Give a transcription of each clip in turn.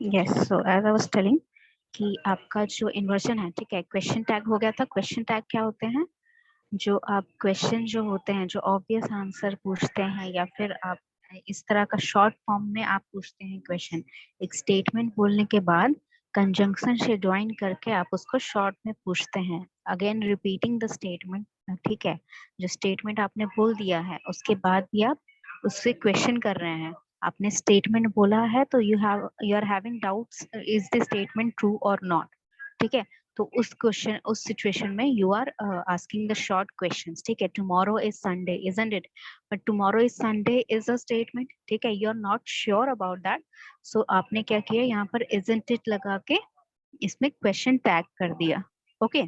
Yes, so as I was telling कि आपका जो इन्वर्जन है, ठीक है, क्वेश्चन टैग हो गया था। क्वेश्चन टैग क्या होते हैं? जो आप क्वेश्चन जो होते हैं, जो ऑब्वियस आंसर पूछते हैं, या फिर आप इस तरह का शॉर्ट फॉर्म में आप पूछते हैं क्वेश्चन। एक स्टेटमेंट बोलने के बाद कंजंक्शन से ज्वाइन करके आप उसको शॉर्ट में पूछते हैं, अगेन रिपीटिंग द स्टेटमेंट। ठीक है, जो स्टेटमेंट आपने बोल दिया है उसके बाद भी आप उससे क्वेश्चन कर रहे हैं। आपने स्टेटमेंट बोला है तो you are having doubts, is the statement true और नॉट। ठीक है, तो उस सिचुएशन में you are asking the short questions. ठीक है, tomorrow is Sunday, isn't it? But tomorrow is Sunday is a statement. ठीक है, you are not sure about that, so आपने क्या किया, यहाँ पर इजंट इट लगा के इसमें क्वेश्चन टैग कर दिया। ओके,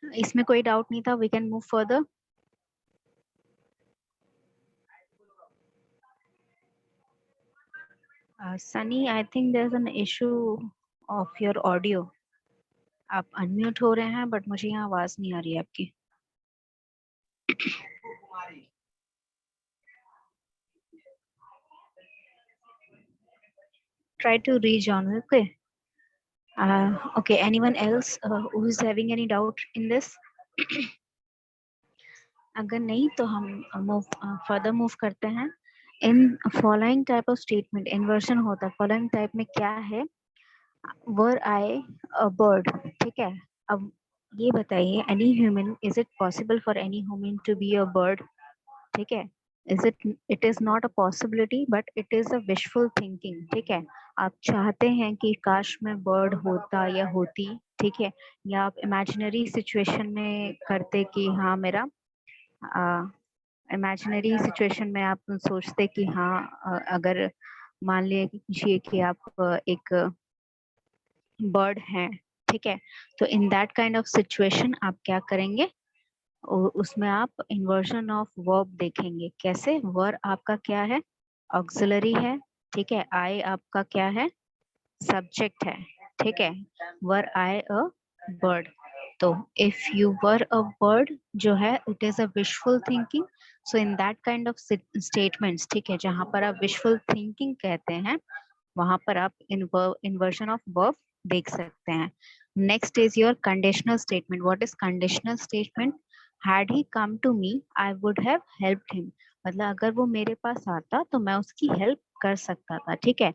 इसमें कोई डाउट नहीं था। We can move further. Sunny, I think there is an issue of your audio. आप अनम्यूट हो रहे हैं बट मुझे यहाँ आवाज नहीं आ रही है आपकी। Try to rejoin. Okay. Okay, anyone else who is having any doubt in this? अगर नहीं तो हम फर्दर मूव करते हैं। In following type of statement inversion होता है। फॉलोइंग टाइप में क्या है? Were I a bird. ठीक है, अब ये बताइए, any human, is it possible for any human to be a bird? ठीक है, it is not a possibility but it is a wishful thinking. ठीक है, आप चाहते हैं कि काश मैं बर्ड होता या होती। ठीक है, या आप इमेजिनरी सिचुएशन में करते कि हाँ मेरा इमेजिनरी सिचुएशन में आप सोचते कि हाँ अगर मान लीजिए कि आप एक बर्ड हैं। ठीक है, तो in that kind of situation आप क्या करेंगे? उसमें आप इन्वर्जन ऑफ वर्ब देखेंगे। कैसे? वर आपका क्या है? ऑक्सिलरी है। ठीक है, आई आपका क्या है? सब्जेक्ट है। ठीक है, वर आई अ बर्ड। तो if you were a bird जो है, it is a wishful thinking. So in that kind of statements, ठीक है, जहां पर आप विशफुल थिंकिंग कहते हैं, वहां पर आप इन्वर्जन ऑफ वर्ब देख सकते हैं। Next is your conditional statement. What is conditional statement? Had he come to me I would have helped him. मतलब अगर वो मेरे पास आता तो मैं उसकी हेल्प कर सकता था। ठीक है,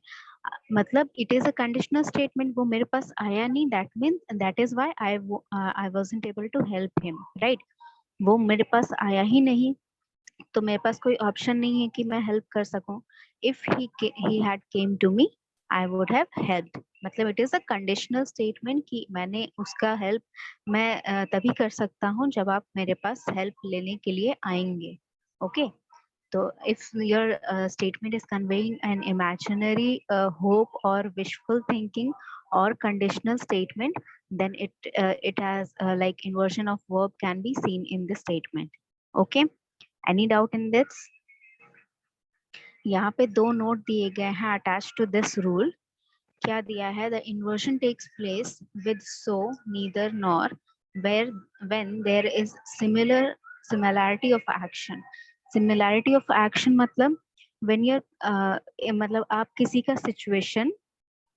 मतलब it is a conditional statement. वो मेरे पास आया नहीं, that means that is why I wasn't able to help him, right? वो मेरे पास आया ही नहीं तो मेरे पास कोई ऑप्शन नहीं है कि मैं हेल्प कर सकूं। If he had came to me I would have helped. मतलब it is a conditional statement कि मैंने उसका हेल्प मैं तभी कर सकता हूं जब आप मेरे पास हेल्प लेने के लिए आएंगे। Okay, so if your statement is conveying an imaginary hope or wishful thinking or conditional statement, then it has like inversion of verb can be seen in the statement. Okay, any doubt in this? यहाँ पे दो note दिए गए हैं attach to this rule. क्या दिया है? The inversion takes place with so, neither nor, where when there is similarity of action. Similarity of action मतलब व्हेन यूर मतलब आप किसी का सिचुएशन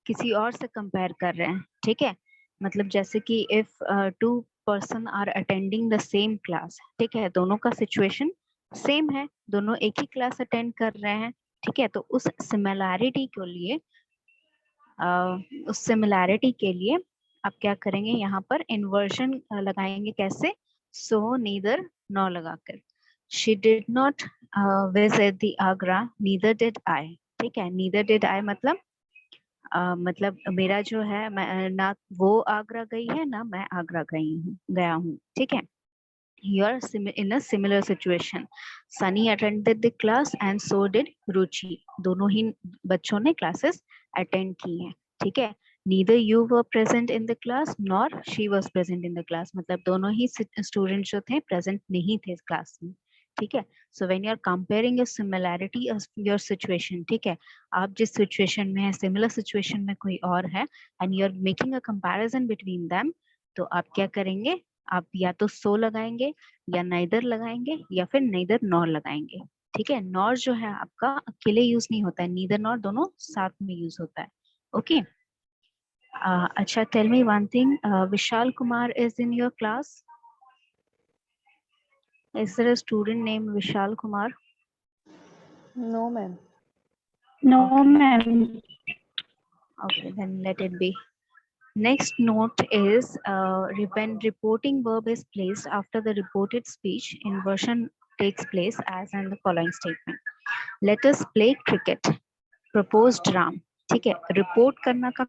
किसी और से कंपेयर कर रहे हैं। ठीक है, मतलब जैसे कि if two person are attending the same class. ठीक है, दोनों का सिचुएशन सेम है, दोनों एक ही क्लास अटेंड कर रहे हैं। ठीक है, तो उस सिमिलैरिटी के लिए उस सिमिलैरिटी के लिए आप क्या करेंगे? यहाँ पर इन्वर्जन लगाएंगे। कैसे? सो नीदर नॉर लगाकर। She did not visit the Agra, neither did I. ठीक है, नीदर डिड आई मतलब मतलब मेरा जो है मैं ना वो आगरा गई है ना मैं आगरा गया हूँ। ठीक है, you are in a similar situation. Sunny attended the class and so did Ruchi. दोनों ही बच्चों ने क्लासेस अटेंड की हैं। ठीक है, neither you were present in the class nor she was present in the class। मतलब दोनों ही स्टूडेंट जो थे प्रेजेंट नहीं थे इस क्लास में। ठीक है, so when you are comparing your similarity your situation, ठीक है, आप जिस सिचुएशन में है सिमिलर सिचुएशन में कोई और है and you are making a comparison between them, तो आप क्या करेंगे? आप या तो सो लगाएंगे या नाइदर लगाएंगे या फिर नाइदर नॉर लगाएंगे। ठीक है, नॉर जो है आपका अकेले यूज नहीं होता है, नीदर नॉर दोनों साथ में यूज होता है. ओके. अच्छा, tell me one thing, Vishal Kumar is in your class? Is there a student named Vishal Kumar? No, ma'am. No, Okay. ma'am. Okay, then let it be. Next note is when reporting verb is placed after the reported speech, inversion takes place as in the following statement. Let us play cricket. Proposed Ram. ठीक है, report करना का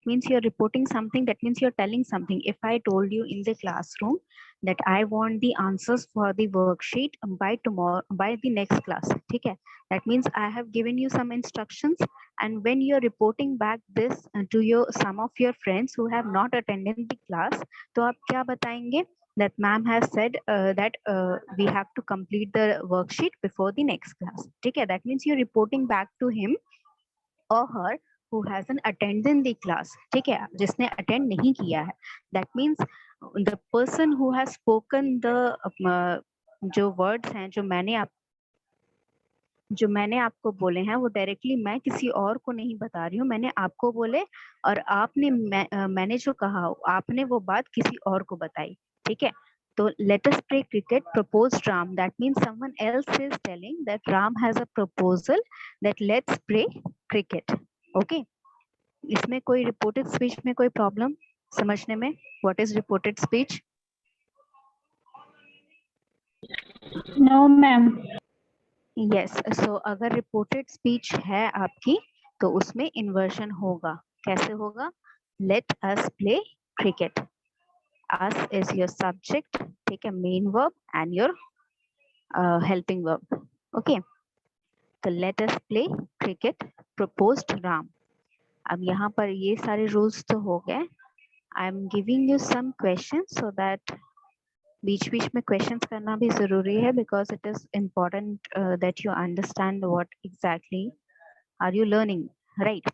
means you're reporting something, that means you're telling something. If I told you in the classroom that I want the answers for the worksheet by tomorrow, by the next class, okay, that means I have given you some instructions, and when you're reporting back this to your some of your friends who have not attended the class, तो आप क्या बताएंगे? That ma'am has said that we have to complete the worksheet before the next class. Okay, that means you're reporting back to him or her who hasn't attended the class. ठीक है, जिसने attend नहीं किया है. That means the person who has spoken the जो words हैं जो मैंने आपको बोले हैं वो डायरेक्टली मैं किसी और को नहीं बता रही हूँ, मैंने आपको बोले और आपने मैंने जो कहा आपने वो बात किसी और को बताई. ठीक है, तो let us play cricket. Proposed Ram, that means someone else is telling that Ram has a proposal that let's play cricket. Okay, इसमें कोई रिपोर्टेड स्पीच में कोई प्रॉब्लम समझने में? What is reported speech? No, ma'am. Yes, so अगर reported speech है आपकी तो उसमें इन्वर्शन होगा. कैसे होगा? Let us play cricket. Us is your subject, ठीक है, main verb and your helping verb. Okay, तो let us play cricket. Proposed Ram. अब यहाँ पर ये सारे रूल्स तो हो गए. I am giving you some question so that बीच बीच में क्वेश्चंस करना भी जरूरी है, because it is important that you understand what exactly are you learning, right?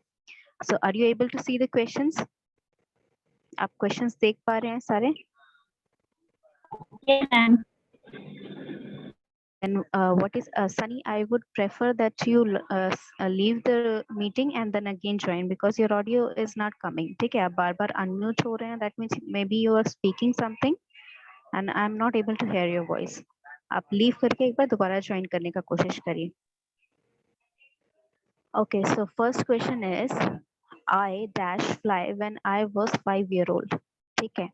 So are you able to see the questions? आप क्वेश्चंस देख पा रहे हैं सारे? Yes, ma'am. And what is Sunny, I would prefer that you leave the meeting and then again join, because your audio is not coming. ठीक है, आप बार बार unmute हो रहे हैं, that means maybe you are speaking something and I'm not able to hear your voice. आप leave करके एक बार दोबारा ज्वाइन करने का कोशिश करिए. Okay, so first question is I dash fly when I was 5-year-old. ठीक है,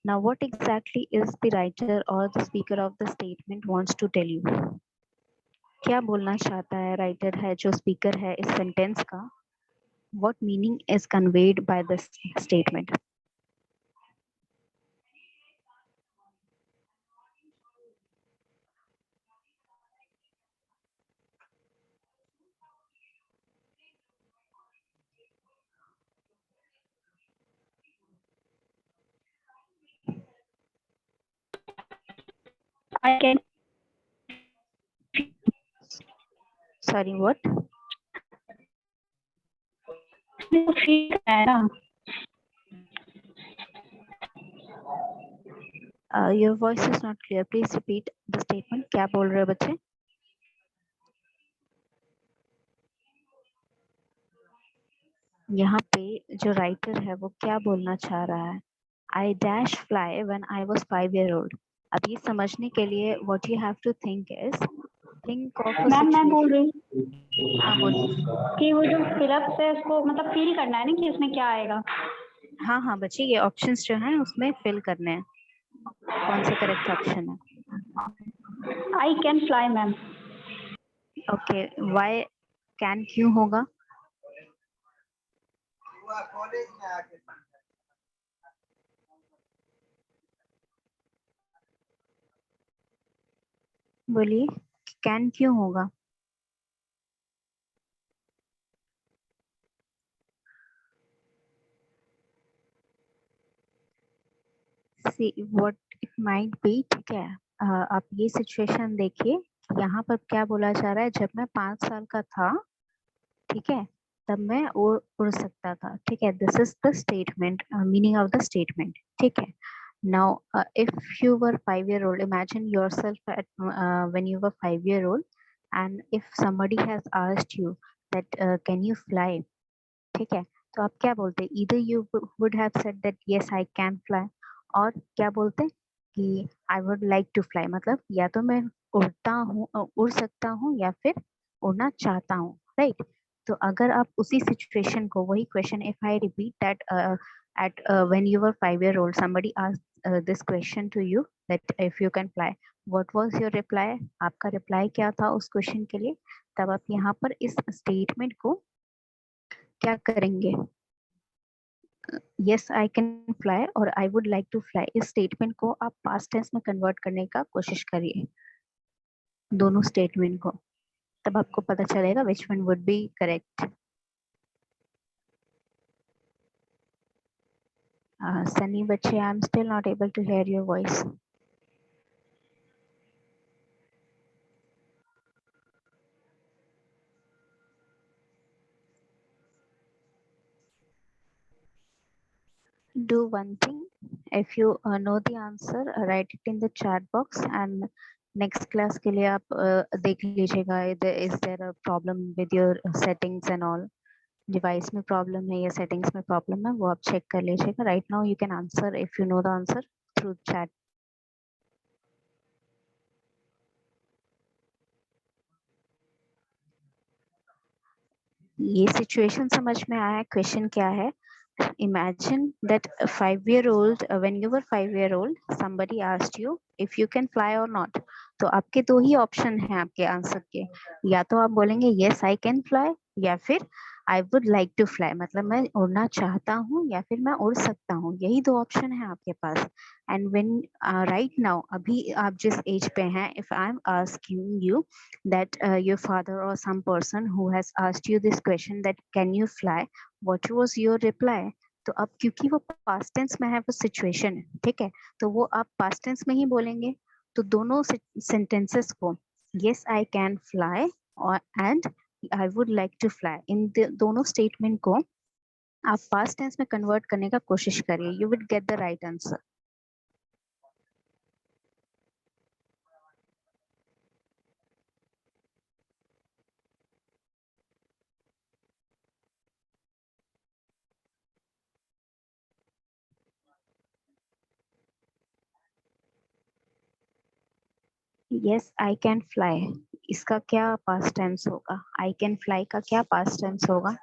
now what exactly is the writer or the speaker of the statement wants to tell you? क्या बोलना चाहता है राइटर है जो स्पीकर है इस सेंटेंस का? What meaning is conveyed by this statement? I can Sorry, what? feel है ना. Your voice is not clear. Please repeat the statement. क्या बोल रहे हो बच्चे? यहाँ पे जो राइटर है वो क्या बोलना चाह रहा है? I dash fly when I was 5-year-old. अब ये समझने के लिए what you have to think is think of a ma'am मैं बोल situation. रही हूँ हाँ बोलिए. कि वो जो फिलअप है उसको मतलब फील करना है ना कि उसमें क्या आएगा. हाँ हाँ बच्चे, ये ऑप्शंस जो हैं उसमें फिल करने हैं. कौन सा करेक्ट ऑप्शन है? I can fly, ma'am. Okay, why can क्यों होगा? बोलिए, कैन क्यों होगा? See what it might be. ठीक है, आप ये सिचुएशन देखिए, यहाँ पर क्या बोला जा रहा है? जब मैं 5 साल का था, ठीक है, तब मैं उड़ सकता था. ठीक है, this is the statement, meaning of the statement. ठीक है, Now, if you were 5-year-old, imagine yourself at when you were 5-year-old, and if somebody has asked you that can you fly, ठीक है, तो आप क्या बोलते? Either you would have said that yes I can fly, और क्या बोलते कि I would like to fly, मतलब या तो मैं उड़ता हूँ, उड़ सकता हूँ, या फिर उड़ना चाहता हूँ, राइट? तो अगर आप उसी सिचुएशन को, वही question, if I repeat that at when you were 5-year-old, somebody asked this question to you that if you can fly, what was your reply? आपका reply क्या था उस क्वेश्चन के लिए? तब आप यहाँ पर इस स्टेटमेंट को क्या करेंगे? यस आई कैन फ्लाई और I would like to fly, इस स्टेटमेंट को आप पास्ट टेंस में कन्वर्ट करने का कोशिश करिए, दोनों स्टेटमेंट को, तब आपको पता चलेगा which one would be correct. Sunny बच्चे, I am still not able to hear your voice. Do one thing, if you know the answer, write it in the chat box, and next class के लिए आप देख लीजिएगा is there a problem with your settings and all, device में problem है या settings में problem है, वो आप चेक कर लीजिएगा। Right now you can answer if you know the answer through chat. ये सिचुएशन समझ में आया? क्वेश्चन क्या है? Imagine that a 5-year-old, when you were 5-year-old, somebody asked you if you can fly or not. तो आपके दो ही option हैं आपके आंसर के, या तो आप बोलेंगे yes I can fly, या फिर I would like to fly, मतलब मैं उड़ना चाहता हूँ या फिर मैं उड़ सकता हूँ, यही दो ऑप्शन है आपके पास। And when right now, अभी आप जिस एज पे हैं, if I'm asking you that your father or some person who has asked you this question that can you fly, what was your reply? तो अब क्योंकि वो पास्ट टेंस में है वो सिचुएशन, ठीक है, तो वो आप पास्ट टेंस में ही बोलेंगे। तो दोनों सेंटेंसेस को yes I can fly और and I would like to fly, इन दोनों स्टेटमेंट को आप पास्ट टेंस में कन्वर्ट करने का कोशिश करिए, you will get the right answer. yes I can fly, इसका क्या पास्ट टेंस होगा? I can fly का क्या पास्ट टेंस होगा?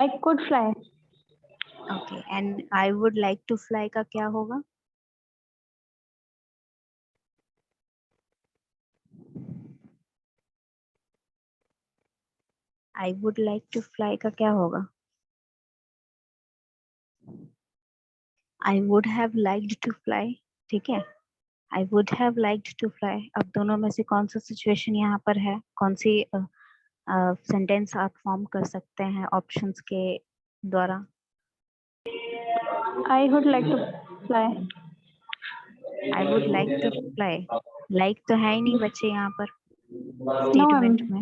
I could fly. Okay, and I would like to fly का क्या होगा? I would like to fly का क्या होगा? I would have liked to fly, ठीक है, I would have liked to fly। अब दोनों में से कौन सा सिचुएशन यहाँ पर है, कौन सी सेंटेंस आप फॉर्म कर सकते हैं ऑप्शंस के द्वारा? I would like to fly. I would like to fly, like तो है ही नहीं बच्चे यहाँ पर No, स्टेटमेंट में।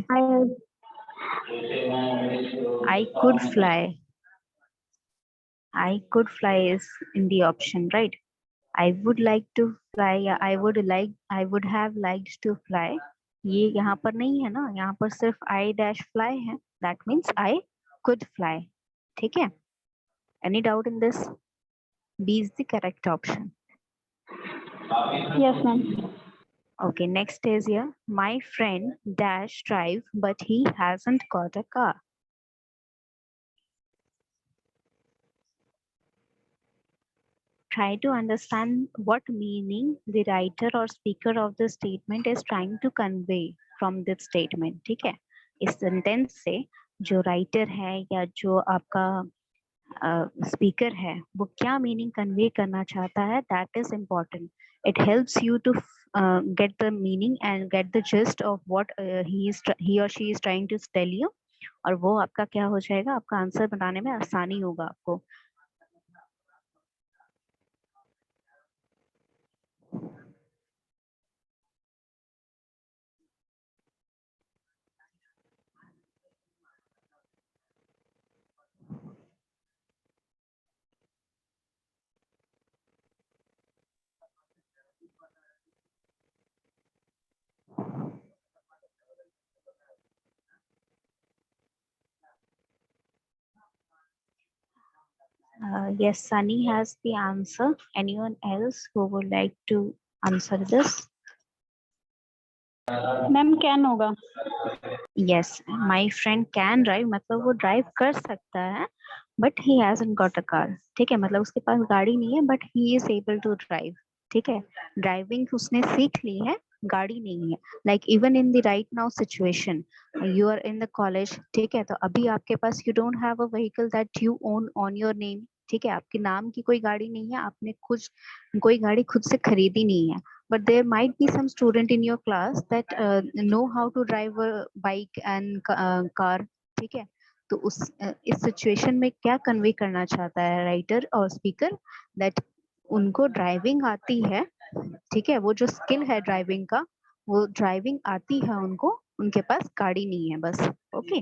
I could fly, I could fly is in the option, right? I would like to fly या I would have liked to fly, ये यहाँ पर नहीं है ना, यहाँ पर सिर्फ I dash fly है, that means I could fly, ठीक है? Any doubt in this? B is the correct option. Yes, ma'am. Okay, next is here, my friend dash drive but he hasn't got a car. Try to understand what meaning the writer or speaker of the statement is trying to convey from this statement, ठीक है? इस sentence से जो writer है या जो आपका speaker है वो क्या मीनिंग कन्वे करना चाहता है, that is important. It helps you to get the meaning and get the gist of what he or she is trying to tell you, और वो आपका क्या हो जाएगा, आपका आंसर बनाने में आसानी होगा आपको। Yes, Sunny has the answer. Anyone else who would like to answer this? Ma'am can होगा। Yes, my friend can drive, मतलब वो ड्राइव कर सकता है but he hasn't got a car. ठीक है, मतलब उसके पास गाड़ी नहीं है but he is able to drive. ठीक है, ड्राइविंग उसने सीख ली है, गाड़ी नहीं है। Like even in the right now situation, you are in the college. ठीक है, तो अभी आपके पास you don't have a vehicle that you own on your name. ठीक है, आपके नाम की कोई गाड़ी नहीं है, आपने खुद कोई गाड़ी खुद से खरीदी नहीं है। But there might be some student in your class that know how to drive a bike and car। ठीक है, तो इस सिचुएशन में क्या कन्वे करना चाहता है राइटर और स्पीकर, दैट उनको ड्राइविंग आती है। ठीक है, वो जो स्किल है ड्राइविंग का, वो ड्राइविंग आती है उनको, उनके पास गाड़ी नहीं है बस। Okay,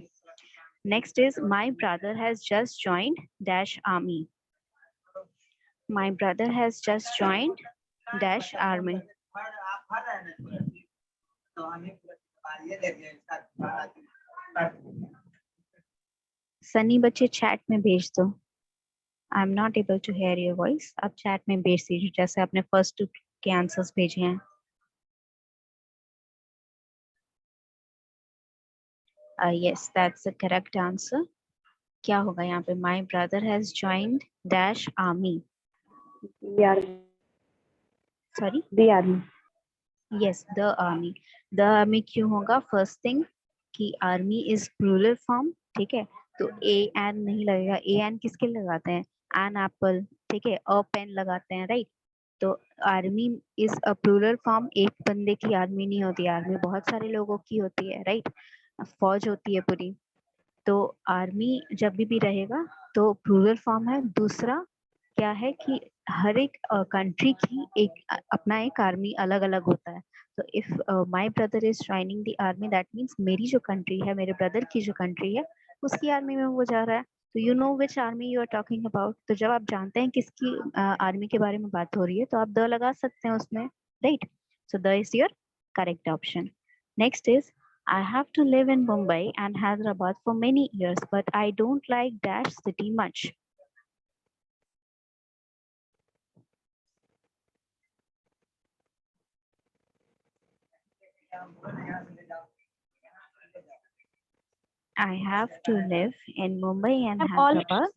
next is my brother has just joined dash army. My brother has just joined dash army. Sunny बच्चे चैट में भेज दो। I am not able to hear your voice. आप चैट में भेज दीजिए जैसे आपने फर्स्ट टू के आंसर्स भेजे हैं। Yes, that's the correct answer. क्या होगा यहाँ पे? My brother has joined dash army. Sorry, The army. Yes, the army. The army क्यों होगा? फर्स्ट थिंग कि आर्मी इज प्लूरल फॉर्म। ठीक है, तो ए एन नहीं लगेगा। ए एन किसके लगाते हैं? An apple. ठीक है, अ पेन लगाते हैं, राइट। तो army is a plural form. एक बंदे की आर्मी नहीं होती, आर्मी बहुत सारे लोगों की होती है, राइट। फौज होती है पूरी। तो आर्मी जब भी रहेगा तो प्लूरल फॉर्म है। दूसरा क्या है कि हर एक कंट्री की एक अपना एक आर्मी अलग अलग होता है। तो if my brother is joining the army, that means मेरी जो कंट्री है, मेरे ब्रदर की जो कंट्री है, उसकी आर्मी में वो जा रहा है। तो you know which army you are talking about. तो जब आप जानते हैं किसकी आर्मी के बारे में बात हो रही है, तो आप द लगा सकते हैं उसमें, right. So the is your correct option. Next is I have to live in Mumbai and Hyderabad for many years, but I don't like dash city much. I have to live in Mumbai and ma'am all Hyderabad.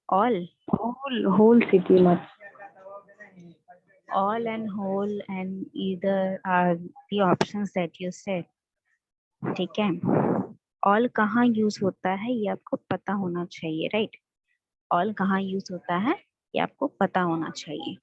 All, Whole city much. all and whole and either are the options that you said. ठीक है, all कहाँ use होता है ये आपको पता होना चाहिए, राइट। all कहाँ यूज होता है ये आपको पता होना चाहिए।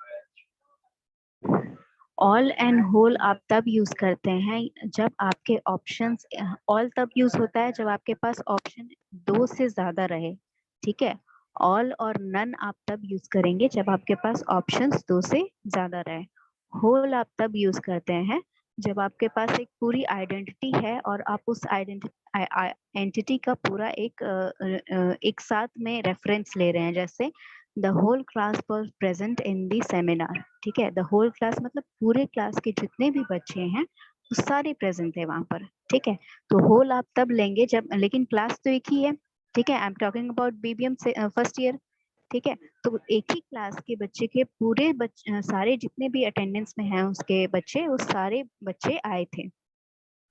ऑल एंड होल आप तब यूज करते हैं जब आपके ऑप्शंस, ऑल तब यूज होता है जब आपके पास ऑप्शन दो से ज्यादा रहे। ठीक है, ऑल और नन आप तब यूज करेंगे जब आपके पास ऑप्शंस दो से ज्यादा रहे। होल आप तब यूज करते हैं जब आपके पास एक पूरी आइडेंटिटी है और आप उस एंटिटी का पूरा एक साथ में रेफरेंस ले रहे हैं। जैसे the whole class was present in the seminar. ठीक है, द होल क्लास मतलब पूरे क्लास के जितने भी बच्चे हैं वो सारे प्रेजेंट थे वहां पर। ठीक है, तो होल आप तब लेंगे जब, लेकिन क्लास तो एक ही है। ठीक है, I am talking about BBM से फर्स्ट ईयर। ठीक है, तो एक ही क्लास के बच्चे के पूरे सारे जितने भी अटेंडेंस में हैं उसके बच्चे, वो सारे बच्चे आए थे।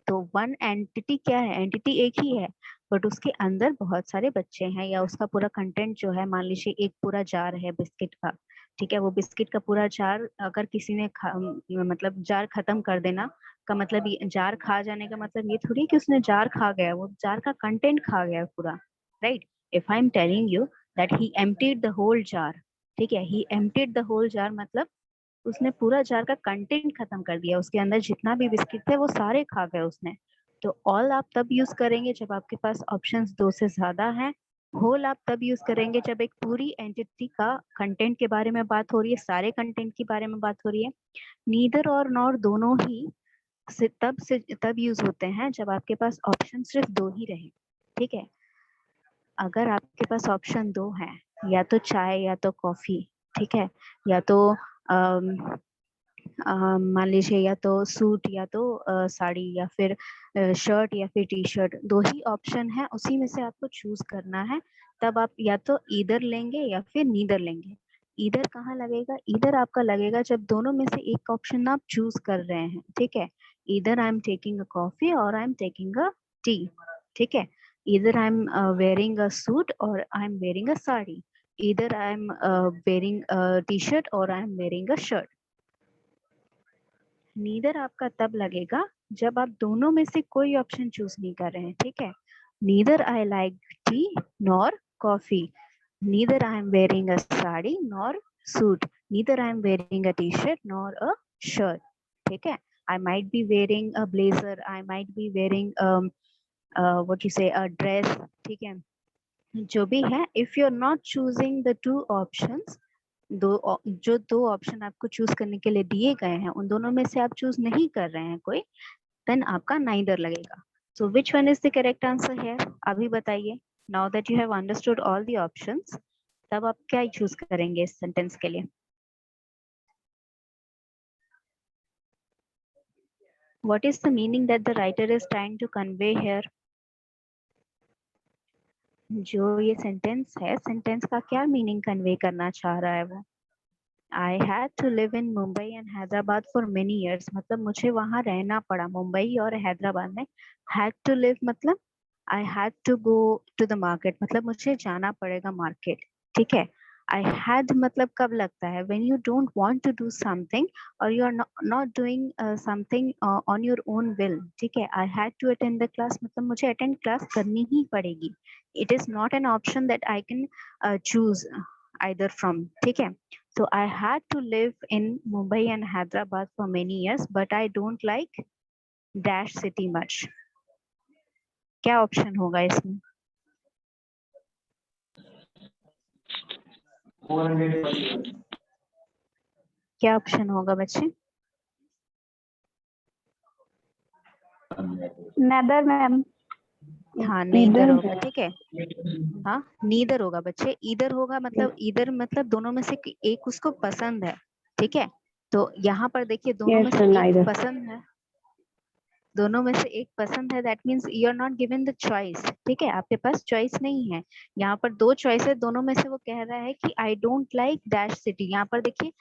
तो वन एंटिटी क्या है? एंटिटी एक ही है बट उसके अंदर बहुत सारे बच्चे हैं, या उसका पूरा कंटेंट जो है, मान लीजिए एक पूरा जार है बिस्किट का। ठीक है, वो बिस्किट का पूरा जार अगर किसी ने मतलब जार खत्म कर देना का मतलब, जार खा जाने का मतलब ये थोड़ी कि उसने जार खा गया, वो जार का कंटेंट खा गया पूरा, right. If I am telling you that he emptied the whole jar. ठीक है, he emptied the whole jar मतलब उसने पूरा जार का कंटेंट खत्म कर दिया, उसके अंदर जितना भी बिस्किट थे वो सारे खा गए उसने। तो ऑल आप तब यूज करेंगे जब आपके पास ऑप्शंस दो से ज्यादा हैं। होल आप तब यूज करेंगे जब एक पूरी एंटिटी का कंटेंट के बारे में बात हो रही है, सारे कंटेंट के बारे में बात हो रही है। नीदर और नॉर दोनों ही से तब यूज होते हैं जब आपके पास ऑप्शन सिर्फ दो ही रहे। ठीक है, अगर आपके पास ऑप्शन दो है, या तो चाय या तो कॉफी, ठीक है, या तो मान लीजिए या तो सूट या तो साड़ी या फिर शर्ट या फिर टी शर्ट, दो ही ऑप्शन है, उसी में से आपको चूज करना है। तब आप या तो ईदर लेंगे या फिर नीदर लेंगे। ईदर कहाँ लगेगा? ईदर आपका लगेगा जब दोनों में से एक ऑप्शन आप चूज कर रहे हैं, ठीक है। Either I am taking a coffee और I am taking a tea, ठीक है। Either I am wearing a suit और I am wearing a sari. Either I am wearing a T shirt और I am wearing a shirt. Neither आपका तब लगेगा जब आप दोनों में से कोई ऑप्शन चूज नहीं कर रहे हैं, ठीक है। Neither I like tea nor coffee. Neither I am wearing a sari nor suit. Neither I am wearing a T shirt nor a shirt, ठीक है। I might be wearing a blazer, I might be wearing what you say a dress, ठीक है। जो भी है, if you are not choosing the two options, जो दो option आपको चूज करने के लिए दिए गए हैं उन दोनों में से आप चूज नहीं कर रहे हैं कोई, देन आपका नाइदर लगेगा। So which one is the correct answer है? अभी बताइए। Now that you have understood all the options, तब आप क्या चूज करेंगे इस सेंटेंस के लिए? What is the meaning that the writer is trying to convey here? जो ये सेंटेंस है, सेंटेंस का क्या मीनिंग कन्वे करना चाह रहा है वो? I had to live in Mumbai and Hyderabad for many years, मतलब मुझे वहाँ रहना पड़ा, मुंबई और हैदराबाद में। Had to live मतलब I had to go to the market, मतलब मुझे जाना पड़ेगा मार्केट, ठीक है। I had मतलब कब लगता है? When you don't want to do something or you are not doing something on your own will, ठीक है। I had to attend the class मतलब मुझे attend class करनी ही पड़ेगी। It is not an option that I can choose either from, ठीक है। So I had to live in Mumbai and Hyderabad for many years, but I don't like dash city much. क्या option होगा इसमें? क्या option होगा बच्चे? Neither ma'am. हाँ, neither Either होगा, है। ठीक है। हाँ, नीदर होगा बच्चे। ईदर होगा मतलब ईदर मतलब दोनों में से एक उसको पसंद है, ठीक है। तो यहाँ पर देखिए दोनों में Yes, से एक neither. पसंद है, दोनों में से एक पसंद है, that means you are not given the choice, ठीक है। आपके पास चॉइस नहीं है। यहाँ पर दो चॉइस है, दोनों में से वो कह रहा है कि I don't like dash city. यहाँ पर देखिए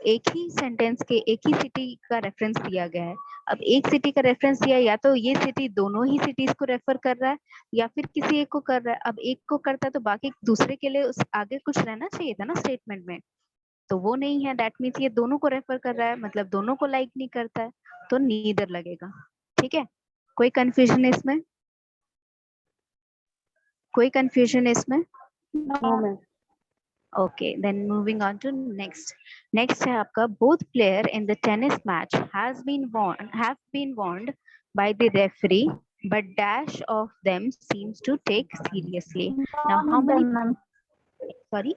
एक ही सेंटेंस के एक ही सिटी का रेफरेंस दिया गया है। अब एक सिटी का रेफरेंस दिया, या तो ये सिटी दोनों ही सिटीज को रेफर कर रहा है या फिर किसी एक को कर रहा है। अब एक को करता है तो बाकी दूसरे के लिए उस आगे कुछ रहना चाहिए था ना स्टेटमेंट में, तो वो नहीं है। दैट मीन्स ये दोनों को रेफर कर रहा है, मतलब दोनों को लाइक नहीं करता है, तो नीदर लगेगा, ठीक है। कोई कंफ्यूजन है इसमें? कोई कंफ्यूजन है इसमें? No, ma'am. Okay, then moving on to next. Next है आपका both player in the tennis match have been warned by the referee, but dash of them seems to take seriously. Now non how of many? Them ma'am. Sorry,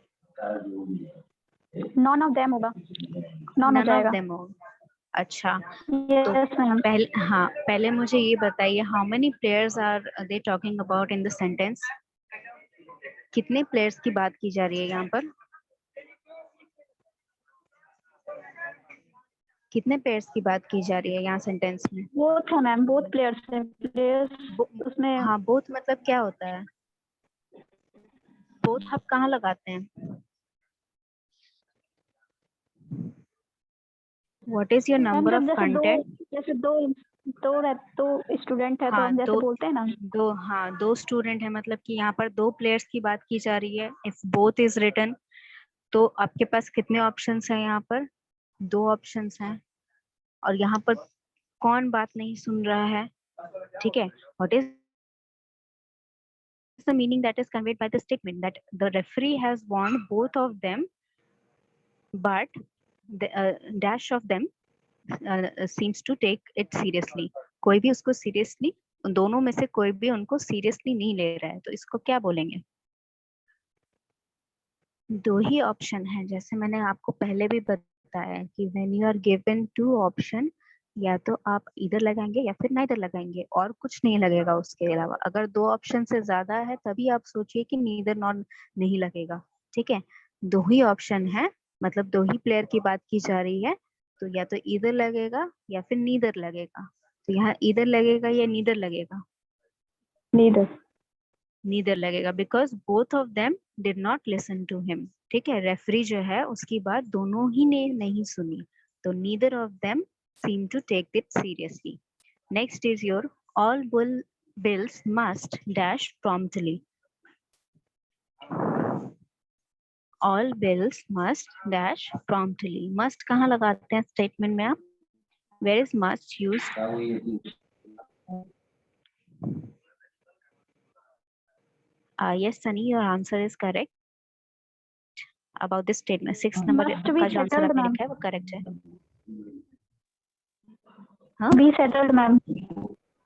none of them होगा, non हो none of जाएगा। them हो। अच्छा, तो yes ma'am. पहले मुझे ये बताइए, how many players are they talking about in the sentence? कितने प्लेयर्स की बात की जा रही है यहाँ पर? कितने पेयर्स की बात की जा रही है यहाँ सेंटेंस में? बोथ है मैम, बोथ प्लेयर्स है। प्लेयर्स उसमें हाँ, बोथ मतलब क्या होता है? बोथ आप कहाँ लगाते हैं? What is your ma'am number जब of जैसे content? दो स्टूडेंट है तो हाँ, हम जैसे बोलते हैं ना। दो स्टूडेंट है, मतलब कि यहाँ पर दो प्लेयर्स की बात की जा रही है। इफ बोथ इज रिटन, तो आपके पास कितने ऑप्शंस हैं यहाँ पर? दो ऑप्शंस हैं। और यहाँ पर कौन बात नहीं सुन रहा है, ठीक है। What is the meaning that is conveyed by the statement that the referee has warned both of them, but the dash of them seems to take it seriously? कोई भी उसको सीरियसली, दोनों में से कोई भी उनको सीरियसली नहीं ले रहा है, तो इसको क्या बोलेंगे? दो ही ऑप्शन है, जैसे मैंने आपको पहले भी बताया कि when you are given two option, या तो आप इधर लगाएंगे या फिर नाइदर लगाएंगे, और कुछ नहीं लगेगा उसके अलावा। अगर दो ऑप्शन से ज्यादा है तभी आप सोचिए कि नीदर नॉर नहीं लगेगा, ठीक है। दो ही ऑप्शन है, मतलब दो ही प्लेयर की बात की जा रही है, तो या तो ईदर लगेगा या फिर नीदर लगेगा। तो यहाँ ईदर लगेगा या नीदर लगेगा? neither. नीदर लगेगा because both of them did not listen to him. ठीक है, रेफरी जो है उसकी बात दोनों ही ने नहीं सुनी, तो neither of them seem to take it seriously. Next is your all bills must dash promptly. All bills must dash promptly. Must कहाँ लगाते हैं स्टेटमेंट में आप? Where is must used? Yes, Sunny, your answer is correct. About this statement, 6 number Must be का जो answer settled, आपने ma'am. लिखा है वो करेक्ट है। हाँ, Be settled, ma'am. Be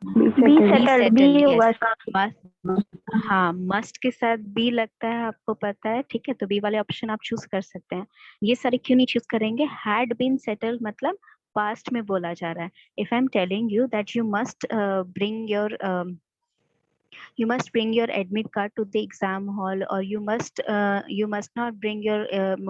Be settled. settled. Be yes. होगा। मस्ट, हाँ मस्ट के साथ बी लगता है, आपको पता है। ठीक है, तो बी वाले ऑप्शन आप चूज कर सकते हैं। ये सारे क्यों नहीं चूज करेंगे? हैड बीन सेटल्ड मतलब पास्ट में बोला जा रहा है। If I am telling you that you must bring your admit card to the exam hall, or you must not bring your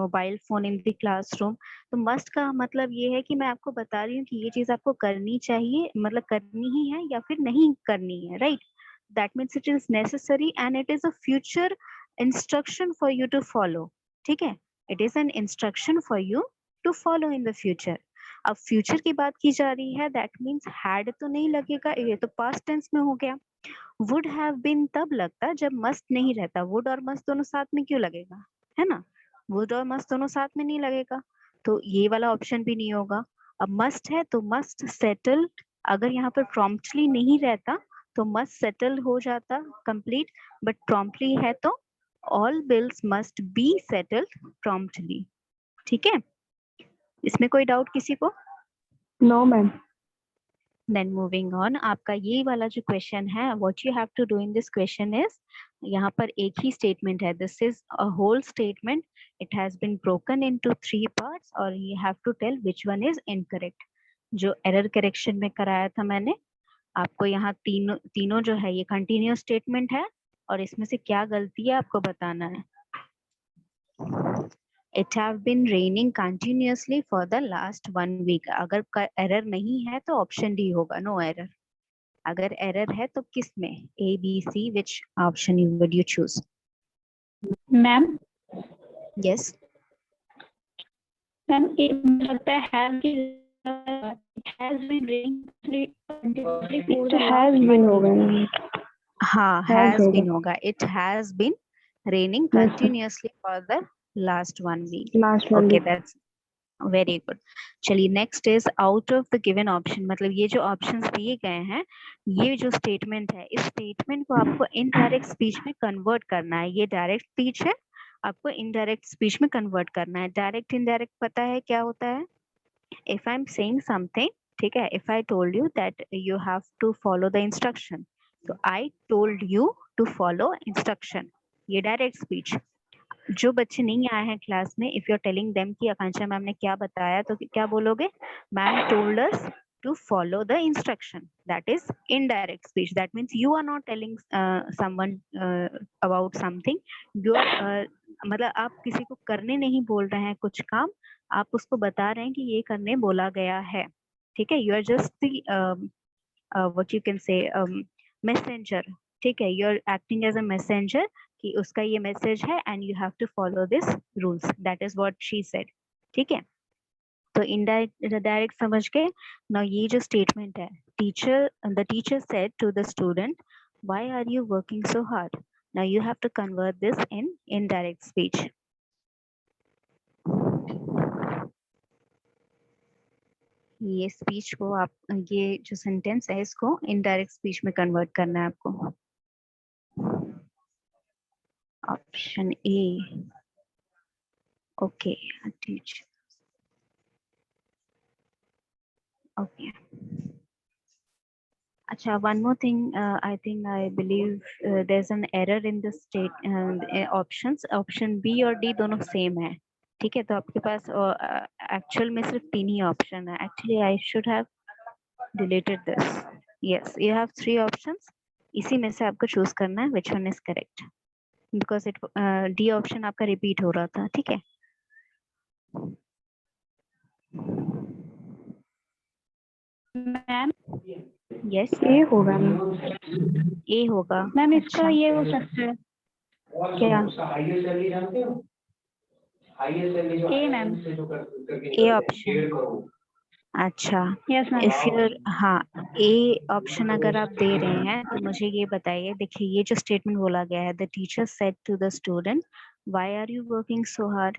mobile phone in the classroom। तो must का मतलब ये है कि मैं आपको बता रही हूँ कि ये चीज आपको करनी चाहिए, मतलब करनी ही है या फिर नहीं करनी है, right? That means it is necessary and it is a future instruction for you to follow। ठीक है, it is an instruction for you to follow in the future। अब फ्यूचर की बात की जा रही है, दैट मीन्स हैड तो नहीं लगेगा, ये तो पास्ट टेंस में हो गया। वुड हैव बीन तब लगता जब मस्ट नहीं रहता। वुड और मस्ट दोनों साथ में क्यों लगेगा, है ना? वुड और मस्ट दोनों साथ में नहीं लगेगा, तो ये वाला ऑप्शन भी नहीं होगा। अब मस्ट है तो मस्ट सेटल, अगर यहाँ पर प्रॉम्प्टली नहीं रहता तो मस्ट सेटल हो जाता कंप्लीट, बट प्रॉम्प्टली है तो all bills must be settled promptly. ठीक है, इसमें कोई डाउट किसी को? No, ma'am. Then moving on, आपका ये वाला जो क्वेश्चन है, what you have to do in this question is, यहाँ पर एक ही स्टेटमेंट है, this is a whole statement, it has been broken into 3 parts और you have to tell which one is incorrect। जो एरर करेक्शन में कराया था मैंने आपको, यहाँ तीनों जो है ये कंटिन्यूअस स्टेटमेंट है और इसमें से क्या गलती है आपको बताना है। It have been raining continuously for the last 1 week। अगर एरर नहीं है तो ऑप्शन डी होगा, नो एरर। अगर एरर है तो किस में? A B C, which option you would you choose? Ma'am yes, ma'am मुझे लगता है has been raining It has been होगा ना। हाँ Has has होगा। been होगा। It has been raining Yes, sir. continuously for the last 1 week। Last one. Okay, that's very good. चलिए next is out of the given option, मतलब ये जो options दिए गए हैं, ये जो स्टेटमेंट है, इस स्टेटमेंट को आपको इनडायरेक्ट स्पीच में कन्वर्ट करना है। ये डायरेक्ट स्पीच है, आपको इनडायरेक्ट स्पीच में कन्वर्ट करना है। डायरेक्ट इनडायरेक्ट पता है क्या होता है? If I am saying something, ठीक है, if I told you that you have to follow the instruction, तो I told you to follow instruction, ये डायरेक्ट स्पीच। जो बच्चे नहीं आए हैं क्लास में, इफ यू आर टेलिंग देम कि आकांक्षा मैम ने क्या बताया, तो क्या बोलोगे? Ma'am told us to follow the instruction, that is indirect speech। that means you are not telling someone about something, you are मतलब आप किसी को करने नहीं बोल रहे हैं कुछ काम, आप उसको बता रहे हैं कि ये करने बोला गया है। ठीक है, you are just the what you can say messenger। ठीक है, you are acting as a messenger कि उसका ये मैसेज है and you have to follow this rules, that is what she said. ठीक है, तो इनडायरेक्ट डायरेक्ट समझ के ना, ये जो स्टेटमेंट है, the teacher said to the student why are you working so hard, now you have to convert this in indirect speech. ये स्पीच को आप, ये जो सेंटेंस है इसको इनडायरेक्ट स्पीच में कन्वर्ट करना है आपको। Option A, okay teacher, okay. अच्छा, one more thing, I believe there's an error in the state options। Option B और डी दोनों सेम है। ठीक है, तो आपके पास एक्चुअल में सिर्फ 3 ही ऑप्शन है। Actually I should have deleted this. Yes, you have 3 options, इसी में से आपको चूज करना है which one is correct, because it D option आपका रिपीट हो रहा था। ठीक है, मैम यस ए होगा मैम। ए होगा। मैम इसका अच्छा ये हो सकता है क्या ए मैम। A option? अच्छा यस मैम। इफ यूर हाँ ए ऑप्शन अगर आप दे रहे हैं तो मुझे ये बताइए, देखिए ये जो स्टेटमेंट बोला गया है, the teacher said to the student why are you working so hard.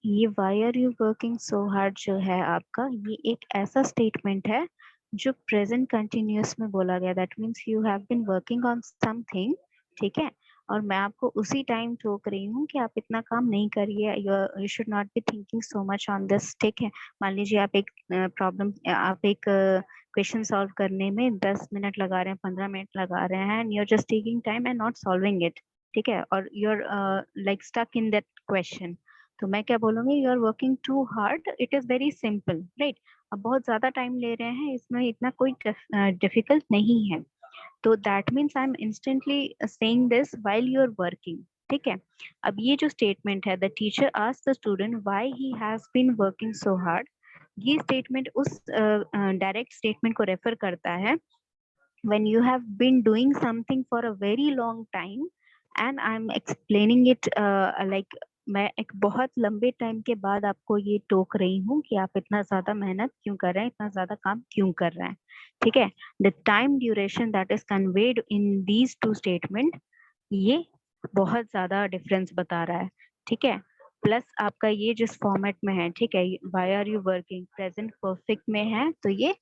ये why are you working so hard जो है आपका, ये एक ऐसा स्टेटमेंट है जो प्रेजेंट कंटिन्यूअस में बोला गया, that means you have been working on something, ठीक है। और मैं आपको उसी टाइम टोक रही हूँ कि आप इतना काम नहीं करिए, you should not be thinking so much on this, ठीक है। मान लीजिए आप एक आप एक क्वेश्चन सॉल्व करने में 10 मिनट लगा रहे हैं, 15 मिनट लगा रहे हैं, and you are just taking time and not solving it, ठीक है, और you are like stuck in that question, तो मैं क्या बोलूंगी, you are working too hard, it is very simple, right. अब बहुत ज्यादा टाइम ले रहे हैं, इसमें इतना कोई डिफिकल्ट नहीं है, तो that means I am instantly saying this while you are working, ठीक है। अब ये जो स्टेटमेंट है, the teacher asked the student why he has been working so hard, ये स्टेटमेंट उस डायरेक्ट स्टेटमेंट को रेफर करता है when you have been doing something for a very long time and I'm explaining it like मैं एक बहुत लंबे time के बाद आपको ये टोक रही हूँ कि आप इतना ज्यादा मेहनत क्यों कर रहे हैं, इतना ज्यादा काम क्यों कर रहे हैं, ठीक है। The time duration that is conveyed in these two statement, ये बहुत ज्यादा डिफरेंस बता रहा है, ठीक है। प्लस आपका ये जिस फॉर्मेट में है, ठीक है, why are you working present perfect में है, तो ये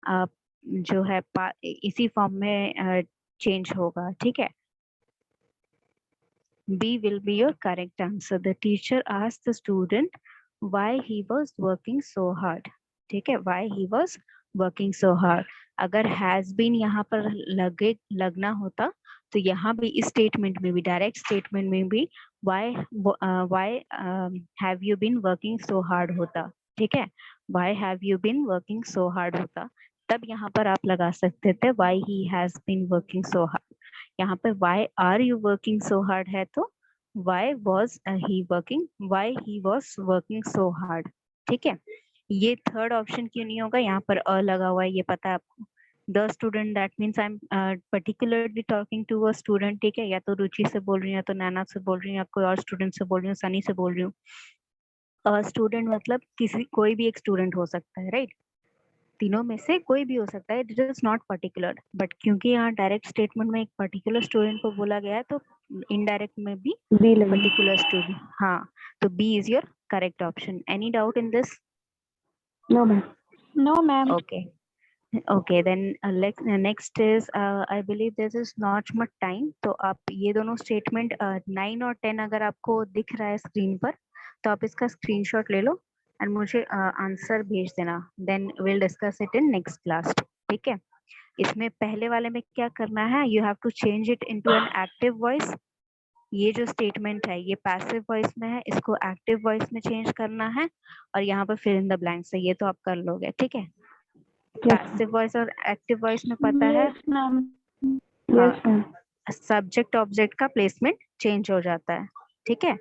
आप जो है इसी फॉर्म में चेंज होगा, ठीक है। B will be your correct answer. The teacher asked the student why he was working so hard. ठीक है, why he was working so hard. अगर has been यहाँ पर लगना होता तो यहाँ भी इस स्टेटमेंट में भी, डायरेक्ट स्टेटमेंट में भी why have you been working so hard होता, ठीक है। why have you been working so hard होता, तब यहाँ पर आप लगा सकते थे why he has been working so hard। यहाँ पे why are you working so hard है तो why was why he was working so hard, ठीक है। ये थर्ड ऑप्शन क्यों नहीं होगा, यहाँ पर अ लगा हुआ है, ये पता है आपको। The student that means I am particularly talking to a student, ठीक है, या तो रुचि से बोल रही हूँ, या तो नैना से बोल रही हूँ, या कोई और स्टूडेंट से बोल रही हूँ, सनी से बोल रही हूँ। स्टूडेंट मतलब कोई भी एक स्टूडेंट हो सकता है, राइट। तीनों में से कोई भी हो सकता है, it is not particular, but क्योंकि यहाँ डायरेक्ट स्टेटमेंट में एक पर्टिकुलर स्टूडेंट को बोला गया है तो इनडायरेक्ट में भी बी लगा। पर्टिकुलर स्टूडेंट, हाँ, तो B is your correct option. Any doubt in this? No ma'am. No ma'am. Okay then next is I believe this is not much time, तो आप ये दोनों स्टेटमेंट 9 और 10 अगर आपको दिख रहा है स्क्रीन पर तो आप इसका स्क्रीनशॉट ले लो एंड मुझे आंसर भेज देना, then will discuss it in next class, ठीक है। इसमें पहले वाले में क्या करना है, you have to change it into an active voice. ये जो स्टेटमेंट है ये पैसिव वॉइस में है, इसको एक्टिव वॉइस में चेंज करना है, और यहाँ पर फिल इन द ब्लैंक्स है, ये तो आप कर लोगे, ठीक है। पैसिव वॉइस और एक्टिव वॉइस में पता है, yes ma'am. Yes ma'am. Subject object का प्लेसमेंट चेंज हो जाता है, ठीक है।